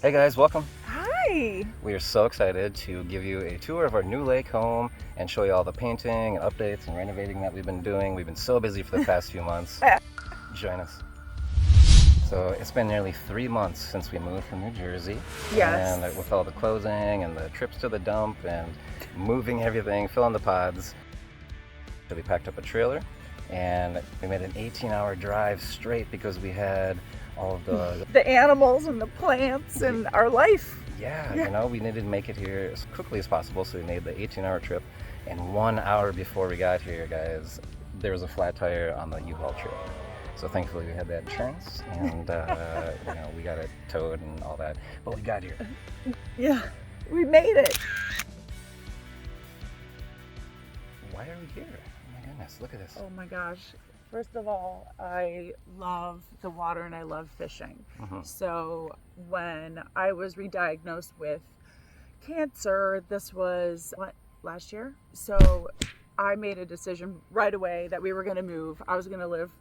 Hey guys, welcome. Hi. We are so excited to give you a tour of our new lake home and show you all the painting and updates and renovating that we've been doing. We've been so busy for the past few months. Join us. So it's been nearly 3 months since we moved from New Jersey. Yes. And with all the closing and the trips to the dump and moving everything, filling the pods, so we packed up a trailer and we made an 18-hour drive straight because we had all of the animals and the plants and our life. Yeah, we needed to make it here as quickly as possible, so we made the 18-hour trip. And 1 hour before we got here, guys, there was a flat tire on the U-Haul trailer. So thankfully we had that insurance, and we got it towed and all that. But we got here. Yeah, we made it. Why are we here? Oh my goodness, look at this. Oh my gosh. First of all, I love the water and I love fishing. So when I was re-diagnosed with cancer, this was last year. So I made a decision right away that we were going to move. I was going to live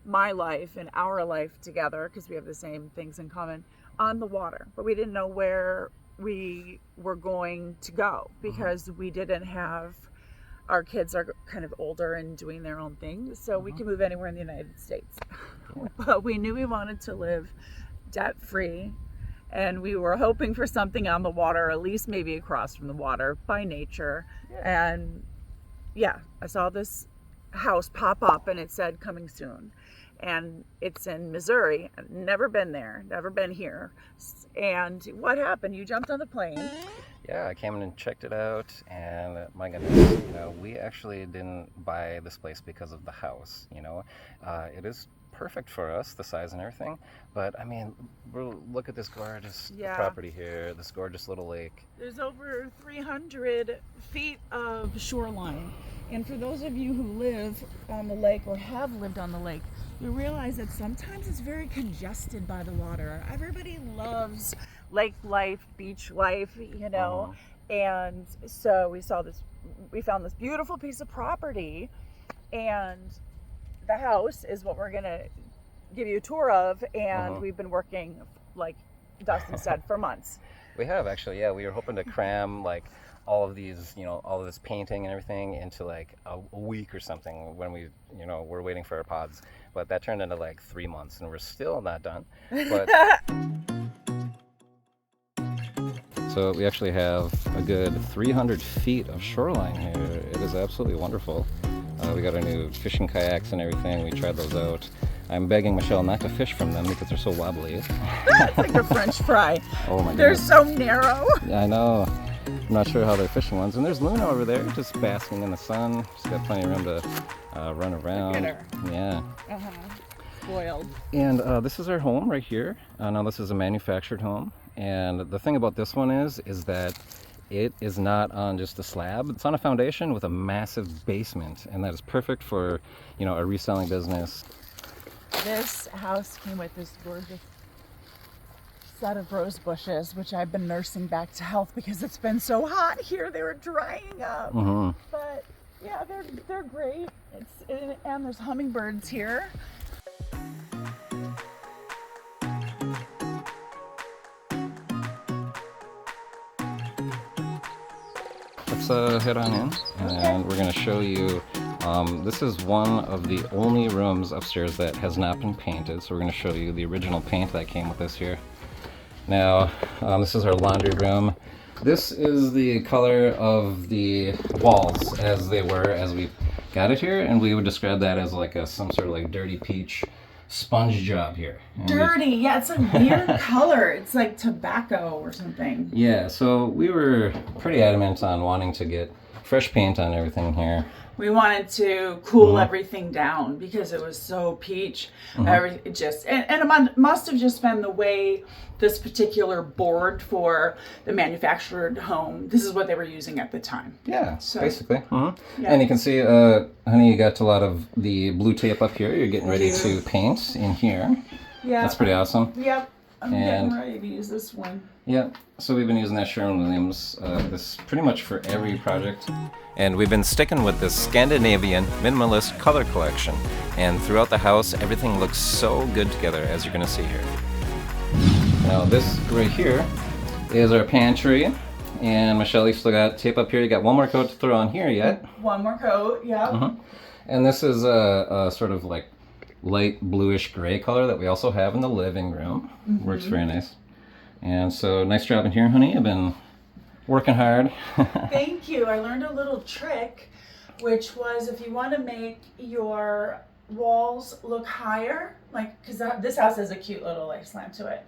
my life and our life together, because we have the same things in common, on the water. But we didn't know where we were going to go because we didn't have... Our kids are kind of older and doing their own thing, so we can move anywhere in the United States. But we knew we wanted to live debt-free, and we were hoping for something on the water, at least maybe across from the water, by nature. And yeah, I saw this house pop up and it said coming soon. And it's in Missouri. I've never been there, never been here. And what happened? You jumped on the plane. Yeah, I came in and checked it out, and my goodness, we actually didn't buy this place because of the house. It is perfect for us, the size and everything, but I mean, look at this gorgeous property here, this gorgeous little lake. There's over 300 feet of shoreline, and for those of you who live on the lake or have lived on the lake, you realize that sometimes it's very congested by the water. Everybody loves lake life, beach life, and so we found this beautiful piece of property, and the house is what we're gonna give you a tour of, and we've been working, like Dustin said, for months. We have actually, yeah. We were hoping to cram all of these, all of this painting and everything into a week or something when we're waiting for our pods, but that turned into 3 months, and we're still not done. But so we actually have a good 300 feet of shoreline here. It is absolutely wonderful. We got our new fishing kayaks and everything. We tried those out. I'm begging Michelle not to fish from them because they're so wobbly. It's like a French fry. Oh my They're goodness. so narrow. Yeah, I know. I'm not sure how they're fishing ones. And there's Luna over there just basking in the sun. She's got plenty of room to run around. Look at her. Yeah. Spoiled. And this is our home right here. Now this is a manufactured home. And the thing about this one is that it is not on just a slab. It's on a foundation with a massive basement, and that is perfect for, a reselling business. This house came with this gorgeous set of rose bushes, which I've been nursing back to health because it's been so hot here. They were drying up. But yeah, they're great. And there's hummingbirds here. Let's head on in, and we're going to show you, this is one of the only rooms upstairs that has not been painted, so we're going to show you the original paint that came with this here. Now, this is our laundry room. This is the color of the walls as they were as we got it here, and we would describe that as some sort of dirty peach sponge job here. And dirty, yeah, it's a weird color. It's like tobacco or something. Yeah, so we were pretty adamant on wanting to get fresh paint on everything here. We wanted to cool everything down because it was so peach. And it must have just been the way this particular board for the manufactured home, this is what they were using at the time. Yeah, so, basically. Yeah. And you can see, honey, you got a lot of the blue tape up here. You're getting ready to paint in here. Yeah. That's pretty awesome. Yep. I'm getting ready to use this one. Yep. So we've been using that Sherwin-Williams, this pretty much for every project. And we've been sticking with this Scandinavian minimalist color collection. And throughout the house, everything looks so good together, as you're going to see here. Now this right here is our pantry. And Michelle, you still got tape up here. You got one more coat to throw on here yet. One more coat, yeah. And this is a sort of like light bluish gray color that we also have in the living room. Works very nice. And so nice job in here, honey. I've been working hard. Thank you. I learned a little trick, which was if you want to make your walls look higher, like, because this house has a cute little like slant to it.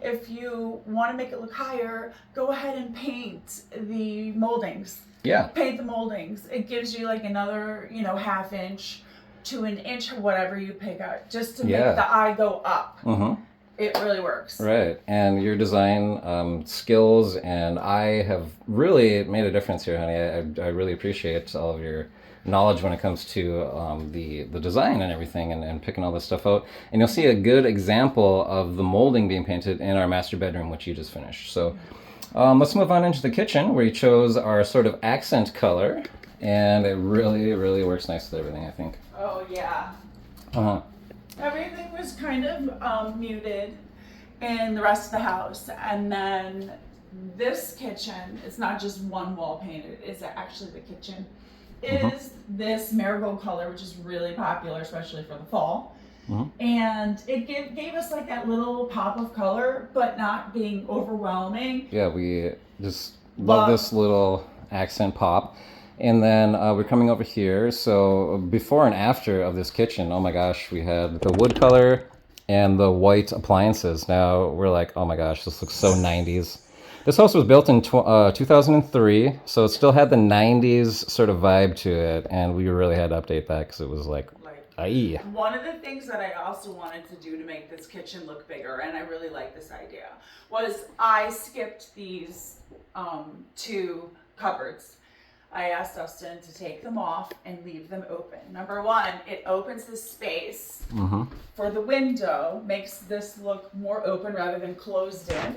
If you want to make it look higher, go ahead and paint the moldings. Yeah. Paint the moldings. It gives you like another, you know, ½ inch to an inch or whatever you pick out, just to make the eye go up. It really works. Right. And your design skills and eye have really made a difference here, honey. I really appreciate all of your knowledge when it comes to the design and everything, and picking all this stuff out. And you'll see a good example of the molding being painted in our master bedroom, which you just finished. So let's move on into the kitchen, where you chose our sort of accent color, and it really, really works nice with everything, I think. Oh, yeah. Everything was kind of muted in the rest of the house, and then this kitchen, it's not just one wall painted, it's actually the kitchen is this marigold color, which is really popular, especially for the fall. And it gave us like that little pop of color, but not being overwhelming. Yeah, we just love this little accent pop. And then we're coming over here. So before and after of this kitchen, oh my gosh, we had the wood color and the white appliances. Now we're like, oh my gosh, this looks so 90s. This house was built in 2003, so it still had the 90s sort of vibe to it, and we really had to update that because it was like, aye. One of the things that I also wanted to do to make this kitchen look bigger, and I really like this idea, was I skipped these 2 cupboards. I asked Dustin to take them off and leave them open. Number one, it opens the space for the window, makes this look more open rather than closed in.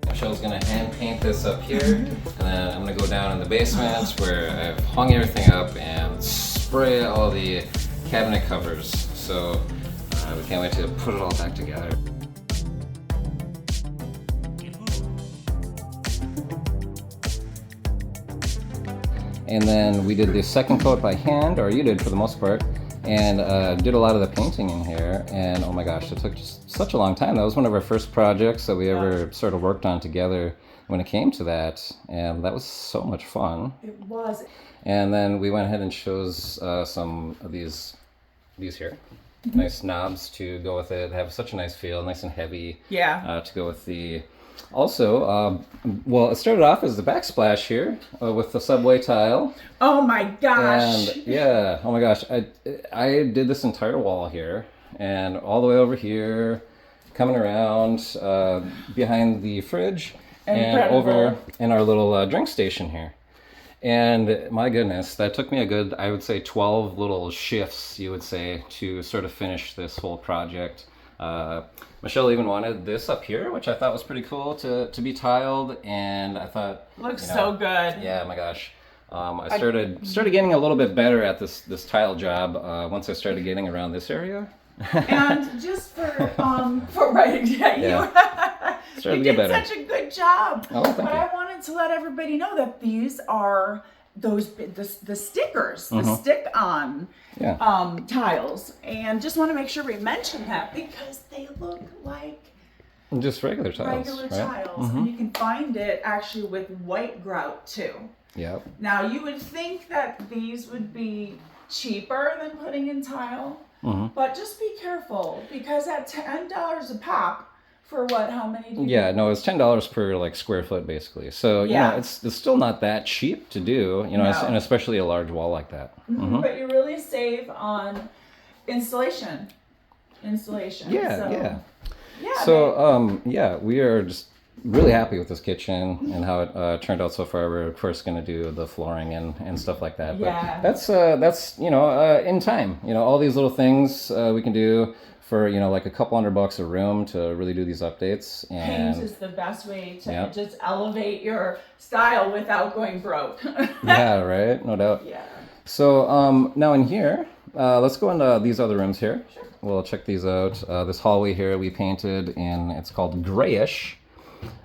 Michelle's gonna hand paint this up here, and then I'm gonna go down in the basement where I've hung everything up and spray all the cabinet covers. So we can't wait to put it all back together. And then we did the second coat by hand, or you did for the most part, and did a lot of the painting in here. And oh my gosh, it took just such a long time. That was one of our first projects that we ever sort of worked on together when it came to that. And that was so much fun. It was. And then we went ahead and chose some of these here. Nice knobs to go with it. Have such a nice feel, nice and heavy. Yeah. To go with the... Also, well, it started off as the backsplash here with the subway tile. Oh my gosh! And yeah, oh my gosh, I did this entire wall here, and all the way over here, coming around behind the fridge, and over in our little drink station here. And my goodness, that took me a good, I would say, 12 little shifts, you would say, to sort of finish this whole project. Michelle even wanted this up here, which I thought was pretty cool to be tiled, and I thought looks so good. Yeah, my gosh. I started getting a little bit better at this tile job once I started getting around this area. And just for writing, you did such a good job. Oh, thank you. But I wanted to let everybody know that these are the stickers, the stick-on tiles, and just want to make sure we mention that because they look like just regular tiles. And you can find it actually with white grout too. Yep. Now you would think that these would be cheaper than putting in tile, but just be careful because at $10 a pop. For what? How many? Yeah, no, it's $10 per like square foot basically. So you know, it's still not that cheap to do. You know, and especially a large wall like that. But you really save on installation. Yeah. So we are just really happy with this kitchen and how it turned out so far. We're of course going to do the flooring and stuff like that. But that's in time. You know, all these little things we can do. For like a couple $100 a room to really do these updates. And paint is the best way to just elevate your style without going broke. Yeah, right, no doubt. Yeah. So now in here let's go into these other rooms here. Sure. We'll check these out. This hallway here we painted in, it's called grayish.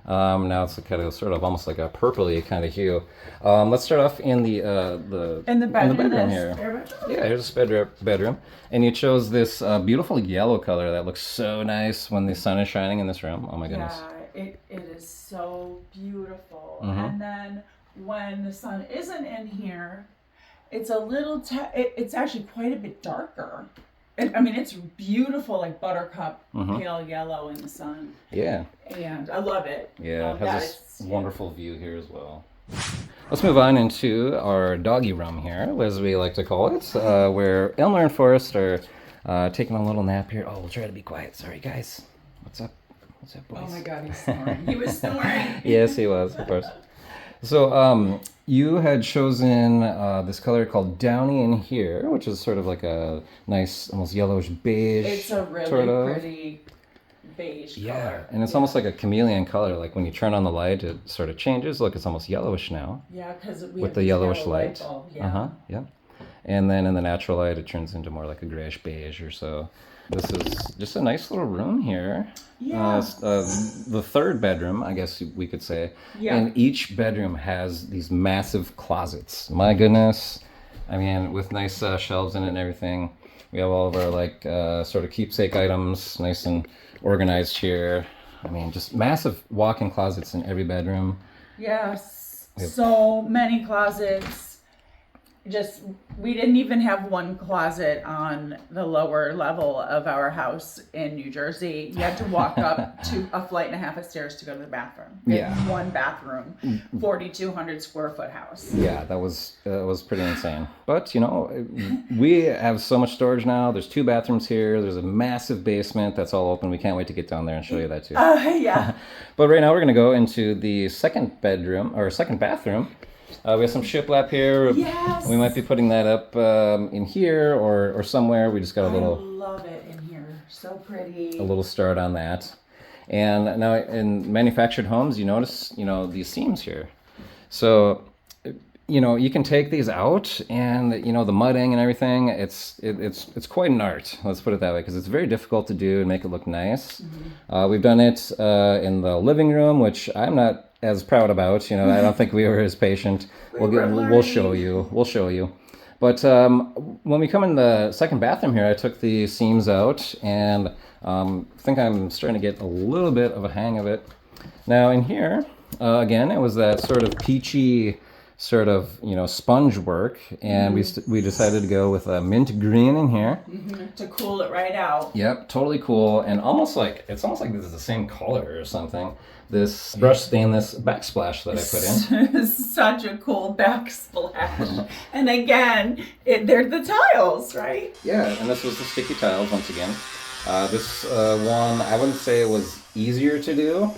Now it's kind of sort of almost like a purpley kind of hue. Let's start off in the bedroom here. Yeah, here's a bedroom, and you chose this beautiful yellow color that looks so nice when the sun is shining in this room. Oh my goodness. Yeah, it is so beautiful. And then when the sun isn't in here, it's a little. It's actually quite a bit darker. I mean, it's beautiful, like buttercup, pale yellow in the sun. Yeah. And I love it. Yeah, it has this wonderful view here as well. Let's move on into our doggy room here, as we like to call it, where Elmer and Forrest are taking a little nap here. Oh, we'll try to be quiet. Sorry, guys. What's up? What's up, boys? Oh my God, he's snoring. He was snoring. Yes, he was, of course. So, you had chosen this color called Downy in here, which is sort of like a nice, almost yellowish beige. It's a really pretty beige color. And it's almost like a chameleon color. Like when you turn on the light, it sort of changes. Look, it's almost yellowish now. Yeah, because with the yellowish light. Yeah. Yeah. And then in the natural light, it turns into more like a grayish beige or so. This is just a nice little room here. Yeah. The third bedroom, I guess we could say. Yeah. And each bedroom has these massive closets. My goodness. I mean, with nice shelves in it and everything. We have all of our like sort of keepsake items, nice and organized here. I mean, just massive walk-in closets in every bedroom. Yes. So many closets. We didn't even have one closet on the lower level of our house in New Jersey. You had to walk up to a flight and a half of stairs to go to the bathroom. Yeah. One bathroom, 4,200 square foot house. Yeah, that was pretty insane. But, you know, we have so much storage now. There's 2 bathrooms here. There's a massive basement that's all open. We can't wait to get down there and show you that too. Yeah. But right now we're going to go into the second bathroom. We have some shiplap here. Yes. We might be putting that up in here or somewhere. We just got I love it in here. So pretty. A little start on that. And now in manufactured homes, you notice, you know, these seams here. So, you know, you can take these out and, you know, the mudding and everything, it's quite an art. Let's put it that way, because it's very difficult to do and make it look nice. We've done it in the living room, which I'm not as proud about. You know, I don't think we were as patient. We'll show you. But when we come in the second bathroom here, I took the seams out and I think I'm starting to get a little bit of a hang of it. Now in here, again, it was that sort of peachy sort of, you know, sponge work, and we decided to go with a mint green in here to cool it right out. Yep, totally cool, and it's almost like this is the same color or something. This brushed stainless backsplash that I put in. Such a cool backsplash. And again, they're the tiles, right? Yeah, and this was the sticky tiles once again. This one, I wouldn't say it was easier to do,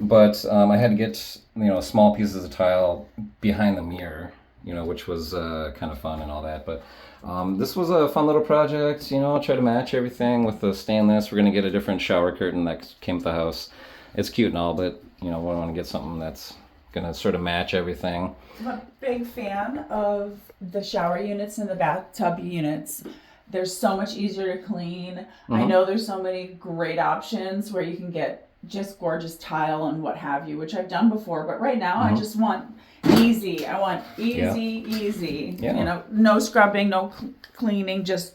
but I had to get, you know, small pieces of tile behind the mirror, you know, which was kind of fun and all that. But this was a fun little project, you know, try to match everything with the stainless. We're going to get a different shower curtain that came with the house. It's cute and all, but, you know, we want to get something that's going to sort of match everything. I'm a big fan of the shower units and the bathtub units. They're so much easier to clean. I know there's so many great options where you can get just gorgeous tile and what have you, which I've done before. But right now, I just want easy. I want easy. Yeah. You know, no scrubbing, no cleaning. Just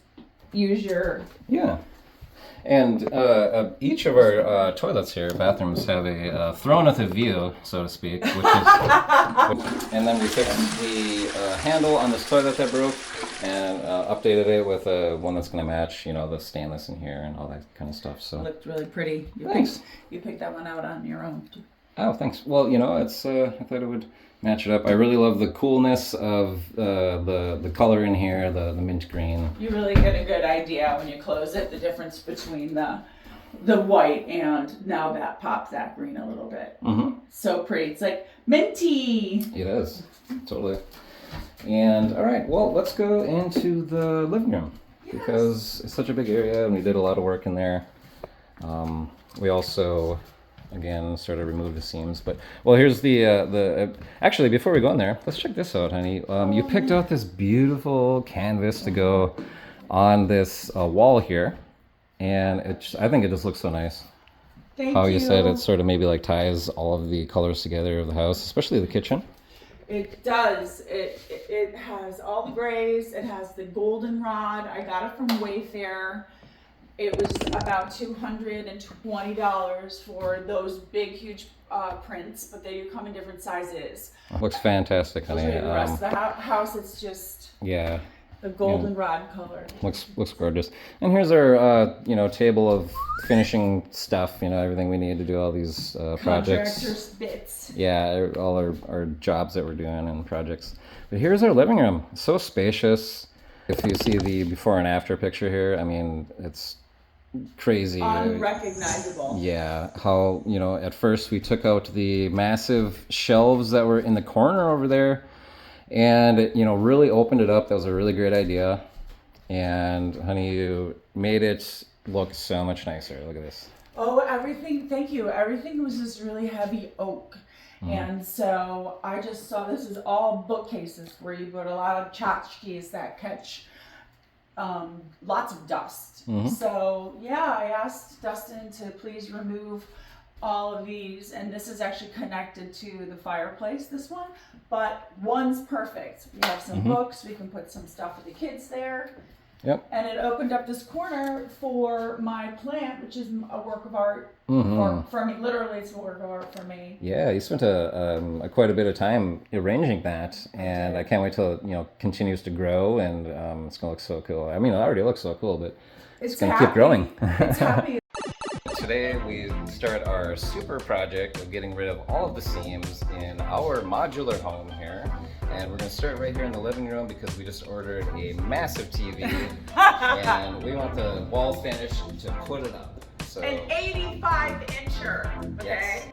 use your... Yeah. And each of our toilets here, bathrooms, have a throne with a view, so to speak, which is... and then we fixed the handle on this toilet that broke and updated it with one that's going to match, you know, the stainless in here and all that kind of stuff. So it looked really pretty. Thanks. You picked that one out on your own. Oh, thanks. Well, you know, it's I thought it would match it up. I really love the coolness of the color in here, the mint green. You really get a good idea when you close it, the difference between the white and now that pops that green a little bit. So pretty. It's like minty. It is. Totally. And all right, well, let's go into the living room because it's such a big area and we did a lot of work in there. We also, again, sort of removed the seams, but well, here's the actually, before we go in there, let's check this out, honey. You picked out this beautiful canvas to go on this wall here, and I think it just looks so nice. Thank How you. you said it sort of maybe like ties all of the colors together of the house, especially the kitchen. It does. It has all the grays. It has the goldenrod. I got it from Wayfair. It was about $220 for those big, huge prints, but they do come in different sizes. Looks fantastic, I'll honey. show you the rest of the house. It's just Yeah, the goldenrod color. looks gorgeous. And here's our table of finishing stuff. Everything we need to do all these projects. Contractors bits. Yeah, all our jobs that we're doing and projects. But here's our living room. It's so spacious. If you see the before and after picture here, I mean, it's crazy. Unrecognizable. Yeah, how, at first we took out the massive shelves that were in the corner over there and, really opened it up. That was a really great idea. And honey, you made it look so much nicer. Look at this. Oh, everything, thank you. Everything was this really heavy oak. And so I just saw this is all bookcases where you put a lot of tchotchkes that catch lots of dust. So yeah, I asked Dustin to please remove all of these, and this is actually connected to the fireplace, this one, but one's perfect. We have some books, we can put some stuff for the kids there. Yep. And it opened up this corner for my plant, which is a work of art for me. Literally, it's a work of art for me. Yeah, you spent quite a bit of time arranging that, and I can't wait till it continues to grow, and it's gonna look so cool. I mean, it already looks so cool, but it's gonna keep growing. It's happy. Today we start our super project of getting rid of all of the seams in our modular home here. And we're going to start right here in the living room because we just ordered a massive TV and we want the wall finish to put it up. So, An 85-incher, okay? Yes.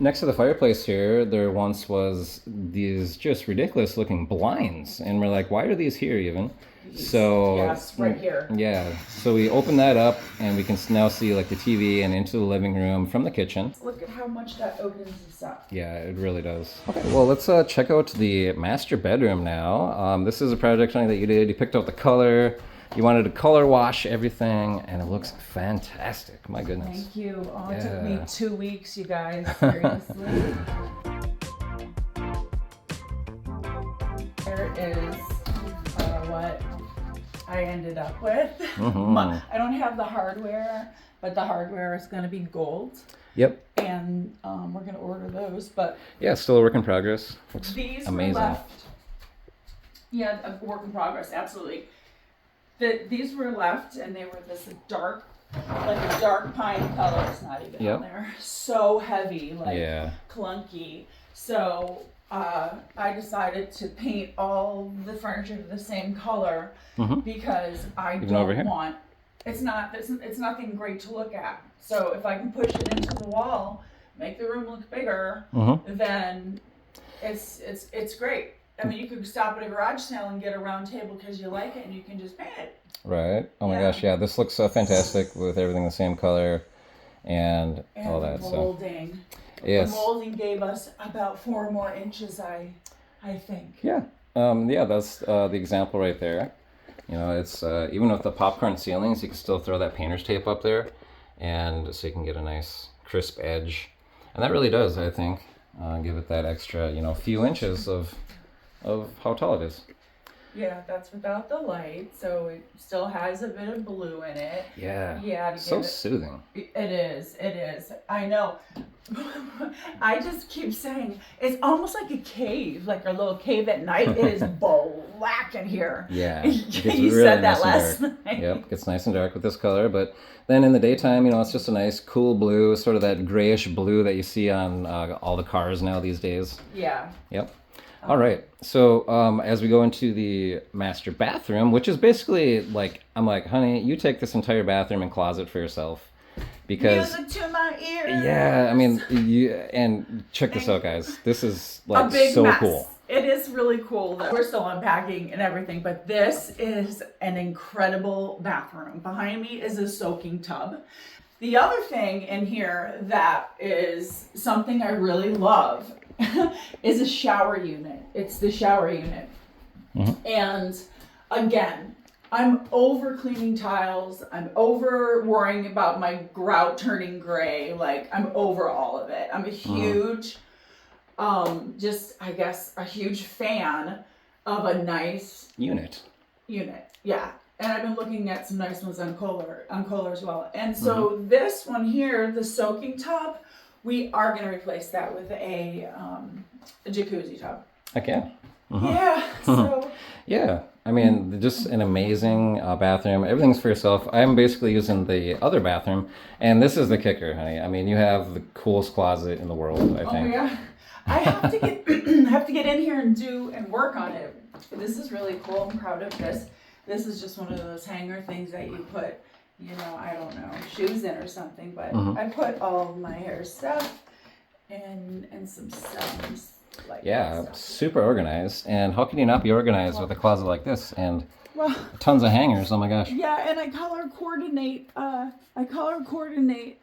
Next to the fireplace here, there once was these just ridiculous looking blinds. And we're like, why are these here even? So yes, right here. Yeah, so we open that up and we can now see like the TV and into the living room from the kitchen. Look at how much that opens this up. Yeah, it really does. Okay, well, let's check out the master bedroom now. This is a project, honey, that you did. You picked out the color. You wanted to color wash everything, and it looks fantastic. My goodness. Thank you. Oh, it took me 2 weeks, you guys. Seriously. There is what I ended up with. I don't have the hardware, but the hardware is going to be gold. Yep. And we're going to order those. But yeah, still a work in progress. Looks these amazing. were left. Yeah, a work in progress, absolutely. These were left, and they were this dark, like a dark pine color. It's not even on there. So heavy, like clunky. So I decided to paint all the furniture the same color because I don't want. It's nothing great to look at. So if I can push it into the wall, make the room look bigger, then it's great. I mean, you could stop at a garage sale and get a round table because you like it, and you can just paint it. Right. Oh my gosh, yeah. This looks fantastic with everything the same color and all that. Molding. So, yes. The molding gave us about 4 more inches, I think. Yeah. Yeah, that's the example right there. You know, it's even with the popcorn ceilings, you can still throw that painter's tape up there, and so you can get a nice crisp edge. And that really does, I think, give it that extra, few inches of how tall it is. Yeah, that's without the light, so it still has a bit of blue in it. Yeah. Yeah. So soothing. It is. I know. I just keep saying it's almost like a cave, like a little cave at night. It is black in here. Yeah, it You gets really said that nice and last dark. night. Yep, gets nice and dark with this color, but then in the daytime, it's just a nice cool blue, sort of that grayish blue that you see on all the cars now these days. Yeah. Yep. All right. So as we go into the master bathroom, which is basically like, I'm like, honey, you take this entire bathroom and closet for yourself. Because music to my ears. yeah, I mean, and check this out, guys. This is like a big so mess. cool. It is really cool. We're still unpacking and everything, but this is an incredible bathroom. Behind me is a soaking tub. The other thing in here that is something I really love is a shower unit. It's the shower unit. Mm-hmm. And again, I'm over cleaning tiles. I'm over worrying about my grout turning gray. Like, I'm over all of it. I'm a huge, I guess, a huge fan of a nice Unit. Yeah. And I've been looking at some nice ones on Kohler as well. And so this one here, the soaking tub, we are going to replace that with a jacuzzi tub. Okay. Mm-hmm. Yeah. So. Yeah. I mean, just an amazing bathroom. Everything's for yourself. I'm basically using the other bathroom, and this is the kicker, honey. I mean, you have the coolest closet in the world, I think. Oh yeah. I have to get have to get in here and work on it. This is really cool. I'm proud of this. This is just one of those hanger things that you put, I don't know, shoes in or something. But I put all of my hair stuff and some stems. Yeah, super organized. And how can you not be organized with a closet like this and tons of hangers? Oh my gosh. Yeah, and I color coordinate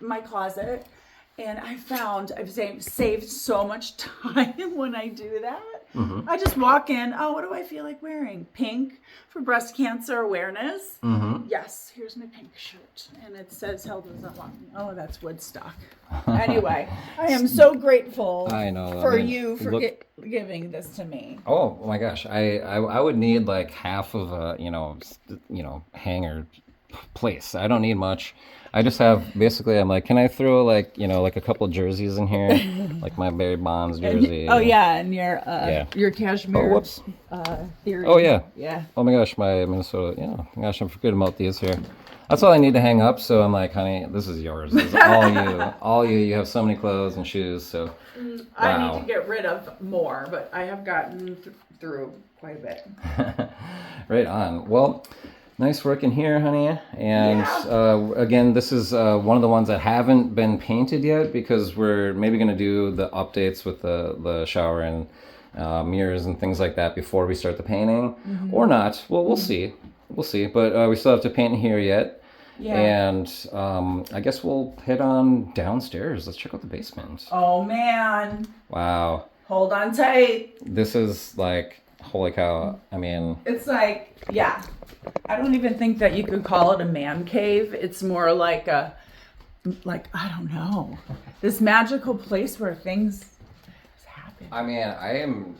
my closet, and I've saved so much time when I do that. I just walk in. Oh, what do I feel like wearing? Pink for breast cancer awareness. Yes, here's my pink shirt, and it says "Hell doesn't want me." Oh, that's Woodstock. Anyway, I am so grateful. I know for you for giving this to me. Oh my gosh, I would need like half of a hanger place. I don't need much. I just have basically. I'm like, can I throw like a couple jerseys in here, like my Barry Bonds jersey? And your cashmere. Oh, whoops. Theory. Oh yeah. Yeah. Oh my gosh, my Minnesota. Yeah. Gosh, I'm forgetting about these here. That's all I need to hang up. So I'm like, honey, this is yours. This is all you. All you. You have so many clothes and shoes. So. I need to get rid of more, but I have gotten through quite a bit. Right on. Well. Nice work in here, honey. And again, this is one of the ones that haven't been painted yet because we're maybe going to do the updates with the shower and mirrors and things like that before we start the painting. Or not. Well, we'll see. We'll see. But we still have to paint in here yet. Yeah. And I guess we'll head on downstairs. Let's check out the basement. Oh, man. Wow. Hold on tight. This is like, holy cow. I mean. It's like, yeah. I don't even think that you could call it a man cave. It's more like I don't know, this magical place where things happen. I mean, I am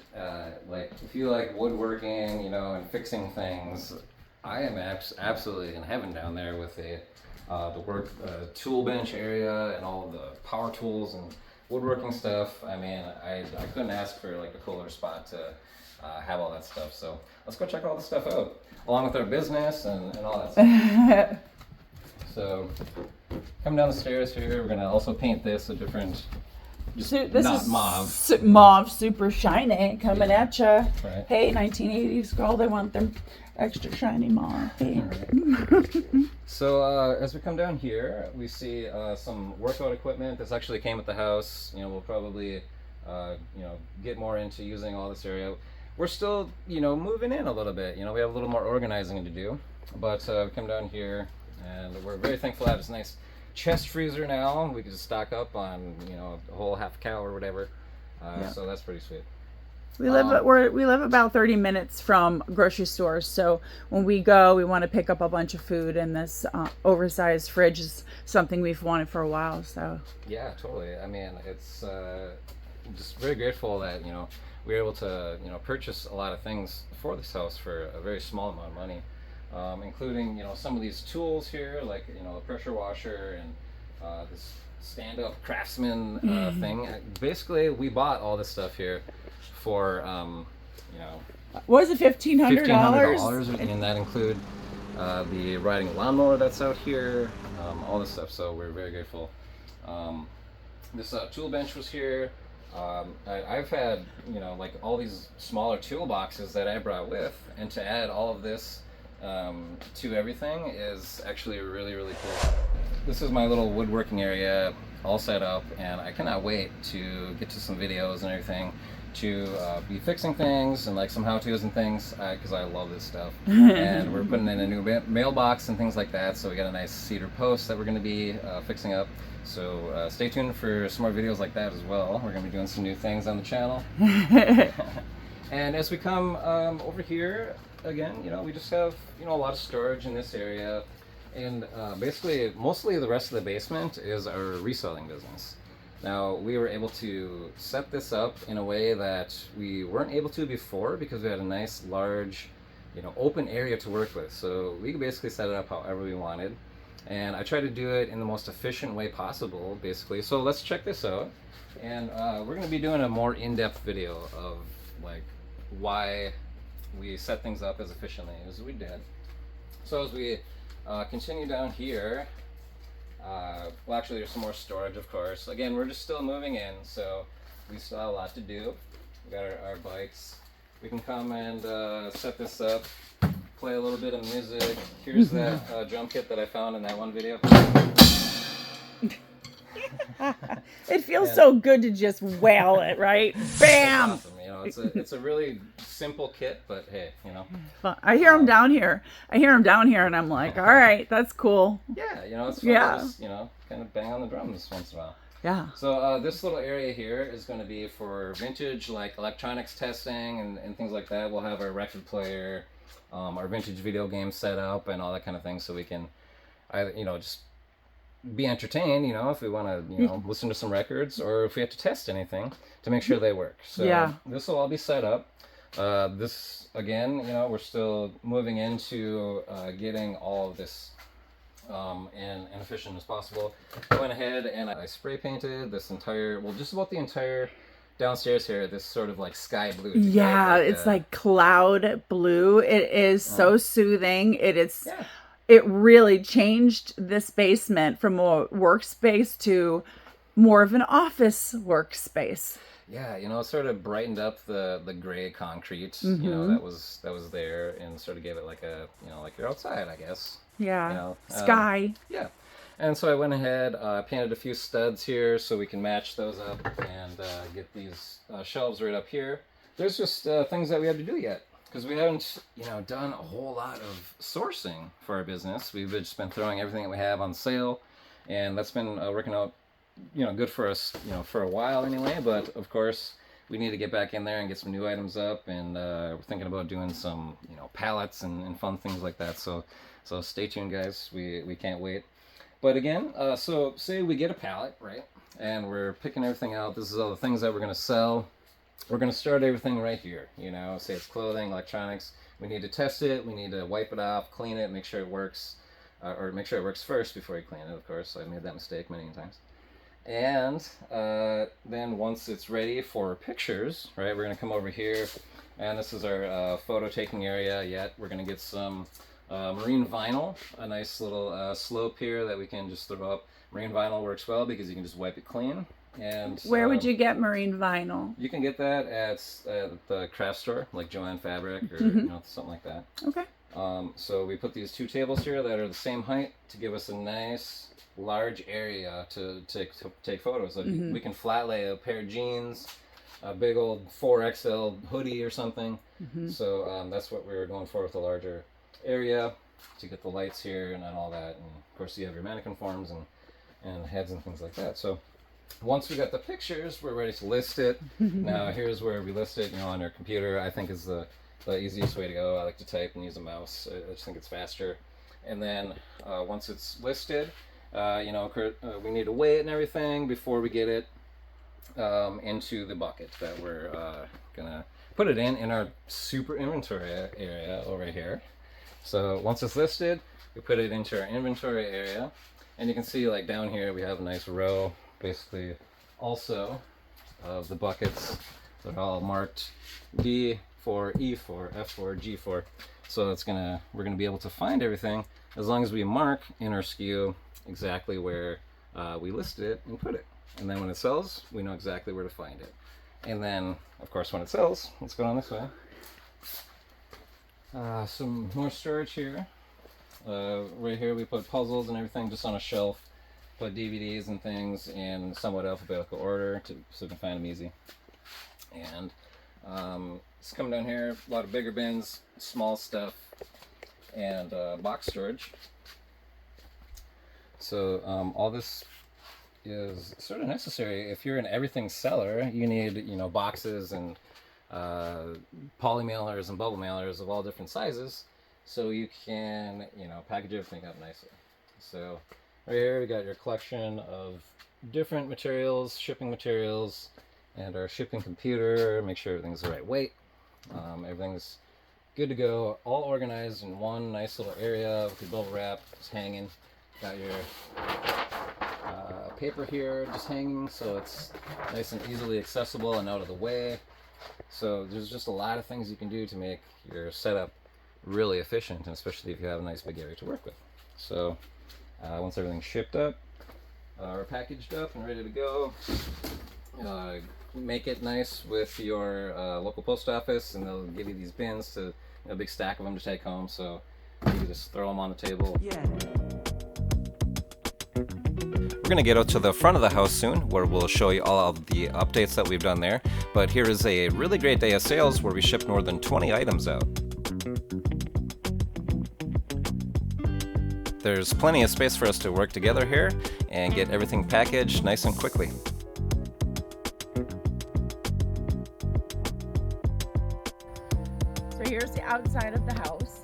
if you like woodworking, and fixing things, I am absolutely in heaven down there with the work tool bench area and all of the power tools and woodworking stuff. I mean, I couldn't ask for like a cooler spot to have all that stuff. So let's go check all this stuff out. Along with our business and all that stuff. So, come down the stairs here. We're gonna also paint this a different, this not is mauve. Mauve, super shiny, coming at you. Right. Hey, 1980s girl, they want them extra shiny mauve. Hey. So, as we come down here, we see some workout equipment. This actually came with the house. We'll probably, get more into using all this area. We're still, moving in a little bit. We have a little more organizing to do. But we come down here, and we're very thankful to have this nice chest freezer now. We can just stock up on, a whole half cow or whatever. So that's pretty sweet. We live about 30 minutes from grocery stores. So when we go, we want to pick up a bunch of food, and this oversized fridge is something we've wanted for a while. So yeah, totally. I mean, it's just very grateful that we were able to purchase a lot of things for this house for a very small amount of money, including some of these tools here, like the pressure washer and this stand-up craftsman thing. Basically, we bought all this stuff here for you know, what is it, $1,500? and that include the riding lawnmower that's out here, all this stuff. So we're very grateful. This tool bench was here. I've had, you know, like all these smaller toolboxes that I brought with, and to add all of this to everything is actually really, really cool. This is my little woodworking area all set up, and I cannot wait to get to some videos and everything, to be fixing things and like some how-tos and things, because I love this stuff. And we're putting in a new mailbox and things like that, so we got a nice cedar post that we're going to be fixing up. So stay tuned for some more videos like that as well. We're going to be doing some new things on the channel. And as we come over here, again, you know, we just have, you know, a lot of storage in this area. And basically, mostly the rest of the basement is our reselling business. Now, we were able to set this up in a way that we weren't able to before, because we had a nice, large, you know, open area to work with. So we could basically set it up however we wanted. And I tried to do it in the most efficient way possible, basically. So let's check this out. And we're going to be doing a more in-depth video of, like, why we set things up as efficiently as we did. So as we continue down here, well, actually there's some more storage, of course. Again, we're just still moving in, so we still have a lot to do. We got our bikes. We can come and set this up, play a little bit of music. Here's that drum kit that I found in that one video. It feels so good to just wail it, right? Bam! It's awesome. You know, it's a really simple kit, but hey, you know. I hear him down here. And I'm like, all right, that's cool. Yeah, you know, it's fun to just, you know, kind of bang on the drums once in a while. Yeah. So this little area here is going to be for vintage, like electronics testing and things like that. We'll have our record player, our vintage video game set up, and all that kind of thing, so we can, you know, just be entertained, you know, if we want to, you know, listen to some records, or if we have to test anything to make sure they work. So yeah, this will all be set up. This, again, you know, we're still moving into getting all of this and efficient as possible. I went ahead and I spray painted this entire, well, just about the entire downstairs here, this sort of like sky blue. Yeah, like, it's like cloud blue. It is so soothing. It really changed this basement from a workspace to more of an office workspace. Yeah, you know, it sort of brightened up the gray concrete, you know, that was there, and sort of gave it like a, you know, like you're outside, I guess. Yeah. You know, sky. Yeah. And so I went ahead, painted a few studs here so we can match those up and get these shelves right up here. There's just things that we have to do yet, because we haven't, you know, done a whole lot of sourcing for our business. We've just been throwing everything that we have on sale, and that's been working out, you know, good for us, you know, for a while anyway. But of course, we need to get back in there and get some new items up, and we're thinking about doing some, you know, pallets and fun things like that. So stay tuned, guys. We can't wait. But again, so say we get a pallet, right, and we're picking everything out. This is all the things that we're going to sell. We're going to start everything right here, you know, say it's clothing, electronics. We need to test it. We need to wipe it off, clean it, make sure it works, or make sure it works first before you clean it, of course. I made that mistake many times. And then once it's ready for pictures, right, we're going to come over here, and this is our photo taking area yet. We're going to get some marine vinyl, a nice little slope here that we can just throw up. Marine vinyl works well because you can just wipe it clean. And where would you get marine vinyl? You can get that at the craft store, like Joann Fabric, or you know, something like that. Okay. So we put these two tables here that are the same height to give us a nice large area to take photos. So we can flat lay a pair of jeans, a big old 4XL hoodie or something. So that's what we were going for with the larger area, to get the lights here and all that. And of course you have your mannequin forms and heads and things like that. So once we got the pictures, we're ready to list it. Now here's where we list it, you know, on our computer. I think is the easiest way to go. I like to type and use a mouse. I just think it's faster. And then once it's listed, you know, we need to weigh it and everything before we get it into the bucket that we're gonna put it in our super inventory area over here. So once it's listed, we put it into our inventory area. And you can see like down here we have a nice row basically also of the buckets that are all marked D for E for F for G for. So we're gonna be able to find everything as long as we mark in our SKU exactly where we listed it and put it. And then when it sells, we know exactly where to find it. And then, of course, when it sells, let's go on this way. Some more storage here. Right here we put puzzles and everything just on a shelf. Put DVDs and things in somewhat alphabetical order so we can find them easy. And it's coming down here, a lot of bigger bins, small stuff, and box storage. So all this is sort of necessary. If you're an everything seller, you need, you know, boxes and poly mailers and bubble mailers of all different sizes, so you can, you know, package everything up nicely. So right here we got your collection of different materials, shipping materials, and our shipping computer. Make sure everything's the right weight. Everything's good to go, all organized in one nice little area with your bubble wrap just hanging. Got your paper here just hanging, so it's nice and easily accessible and out of the way. So there's just a lot of things you can do to make your setup really efficient, and especially if you have a nice big area to work with. So once everything's shipped up or packaged up and ready to go, make it nice with your local post office, and they'll give you these bins to, a big stack of them to take home, so you can just throw them on the table. Yeah. We're going to get out to the front of the house soon, where we'll show you all of the updates that we've done there. But here is a really great day of sales where we shipped more than 20 items out. There's plenty of space for us to work together here and get everything packaged nice and quickly. So here's the outside of the house,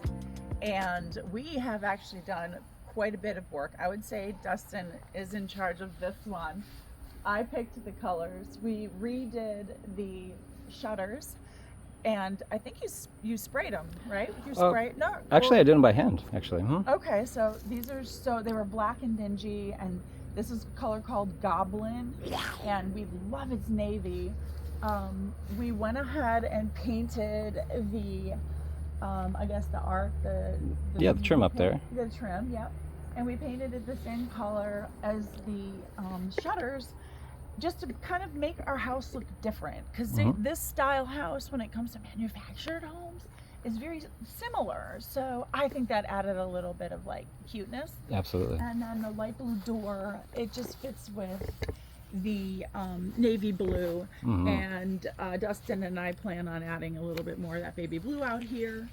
and we have actually done quite a bit of work. I would say Dustin is in charge of this one. I picked the colors. We redid the shutters, and I think you sprayed them, right? You sprayed? No. Actually, I did them by hand, actually. Okay, so they were black and dingy, and this is a color called Goblin, and we love its navy. We went ahead and painted the I guess the art, the trim up there. The trim, yep. And we painted it the same color as the shutters, just to kind of make our house look different. Because this style house, when it comes to manufactured homes, is very similar. So I think that added a little bit of like cuteness. Absolutely. And then the light blue door, it just fits with the navy blue, and Dustin and I plan on adding a little bit more of that baby blue out here.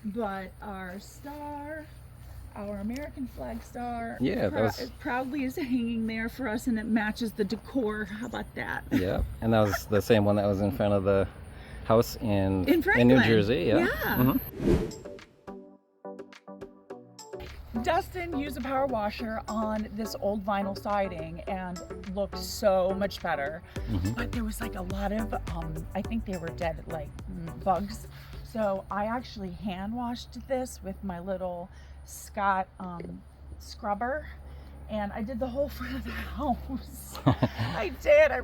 But our star, our American flag star, proudly is hanging there for us, and it matches the decor. How about that? Yeah, and that was the same one that was in front of the house in Franklin, New Jersey. Yeah. Dustin used a power washer on this old vinyl siding and looked so much better. But there was like a lot of, I think they were dead, like bugs. So I actually hand washed this with my little Scott scrubber, and I did the whole front of the house. I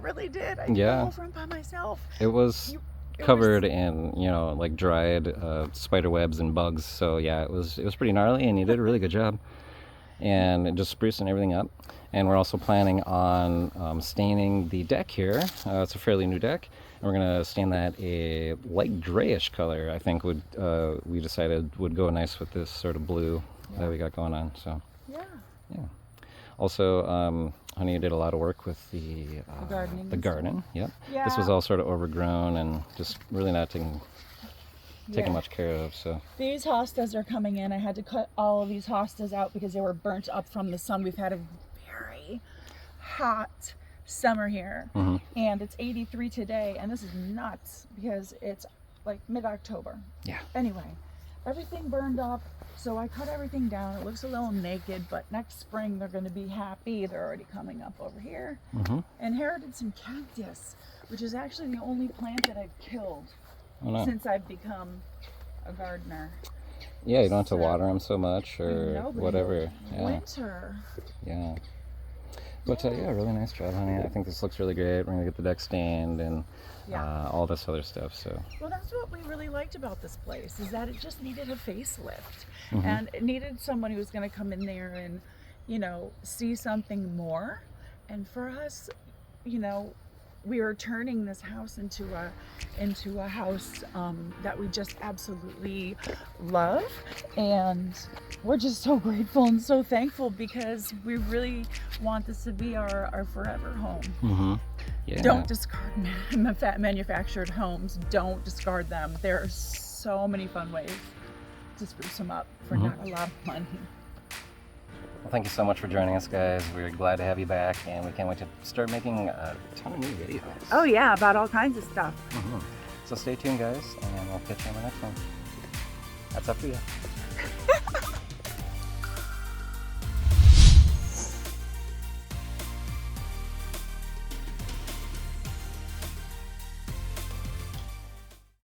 really did. I did the whole front by myself. It was covered in, you know, like dried spider webs and bugs. So yeah, it was pretty gnarly, and you did a really good job. And just sprucing everything up. And we're also planning on staining the deck here. It's a fairly new deck, and we're gonna stain that a light grayish color. I think we decided would go nice with this sort of blue that we got going on. So yeah. Also, Honey did a lot of work with the garden. Yep. Yeah. This was all sort of overgrown and just really not taken much care of. So these hostas are coming in. I had to cut all of these hostas out because they were burnt up from the sun. We've had a very hot summer here, and it's 83 today, and this is nuts because it's like mid-October. Yeah. Anyway, everything burned up. So I cut everything down. It looks a little naked, but next spring they're going to be happy. They're already coming up over here. Inherited some cactus, which is actually the only plant that I've killed since I've become a gardener. Yeah, you don't have to So, water them so much or no, but whatever. Yeah. winter. Yeah. But yeah, really nice job, honey. I think this looks really great. We're gonna get the deck stained and all this other stuff. So. Well, that's what we really liked about this place, is that it just needed a facelift, Mhm. and it needed someone who was going to come in there and, you know, see something more. And for us, you know, we are turning this house into a house that we just absolutely love, and we're just so grateful and so thankful, because we really want this to be our forever home. Mm-hmm. Yeah. Don't discard manufactured homes. Don't discard them. There are so many fun ways to spruce them up for not a lot of money. Well, thank you so much for joining us, guys. We're glad to have you back, and we can't wait to start making a ton of new videos. Oh yeah, about all kinds of stuff. So stay tuned, guys, and we'll catch you on the next one. That's up to you.